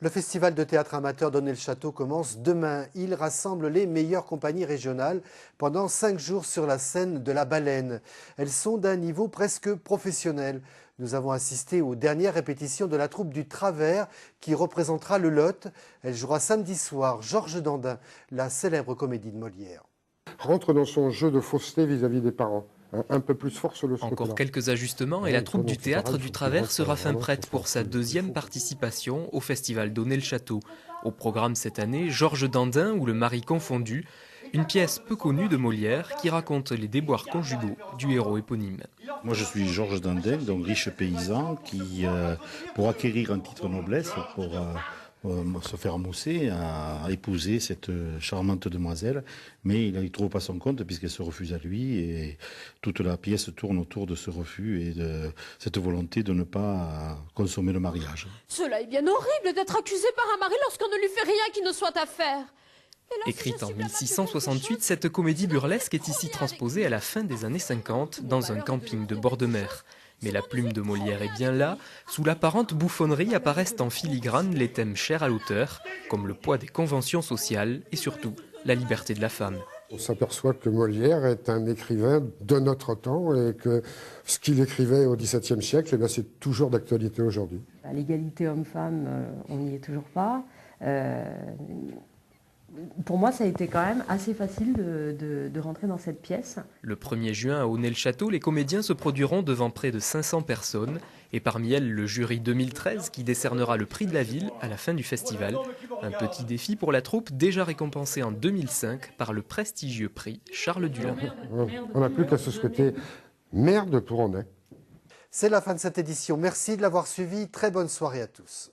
Le festival de théâtre amateur d'Aunay-le-Château commence demain. Il rassemble les meilleures compagnies régionales pendant 5 jours sur la scène de la Baleine. Elles sont d'un niveau presque professionnel. Nous avons assisté aux dernières répétitions de la troupe du Travers qui représentera le Lot. Elle jouera samedi soir Georges Dandin, la célèbre comédie de Molière. Rentre dans son jeu de fausseté vis-à-vis des parents. Un peu plus fort sur le scrutin. Encore quelques ajustements et la troupe du théâtre du Travers sera fin prête pour sa deuxième participation au festival d'Aunay-le-Château. Au programme cette année, Georges Dandin ou Le mari confondu, une pièce peu connue de Molière qui raconte les déboires conjugaux du héros éponyme. Moi je suis Georges Dandin, donc riche paysan qui, pour acquérir un titre de noblesse, pour se faire mousser, a épousé cette charmante demoiselle, mais il ne trouve pas son compte puisqu'elle se refuse à lui et toute la pièce tourne autour de ce refus et de cette volonté de ne pas consommer le mariage. Cela est bien horrible d'être accusé par un mari lorsqu'on ne lui fait rien qui ne soit à faire. Écrite en 1668, cette comédie burlesque est ici transposée à la fin des années 50 dans un camping de bord de mer. Mais la plume de Molière est bien là. Sous l'apparente bouffonnerie apparaissent en filigrane les thèmes chers à l'auteur, comme le poids des conventions sociales et surtout la liberté de la femme. On s'aperçoit que Molière est un écrivain de notre temps et que ce qu'il écrivait au XVIIe siècle, c'est toujours d'actualité aujourd'hui. L'égalité homme-femme, on n'y est toujours pas. Pour moi, ça a été quand même assez facile de rentrer dans cette pièce. Le 1er juin à Aunay-le-Château, les comédiens se produiront devant près de 500 personnes. Et parmi elles, le jury 2013 qui décernera le prix de la ville à la fin du festival. Un petit défi pour la troupe déjà récompensée en 2005 par le prestigieux prix Charles Dulin. On n'a plus qu'à se souhaiter merde pour Aunay. C'est la fin de cette édition. Merci de l'avoir suivi. Très bonne soirée à tous.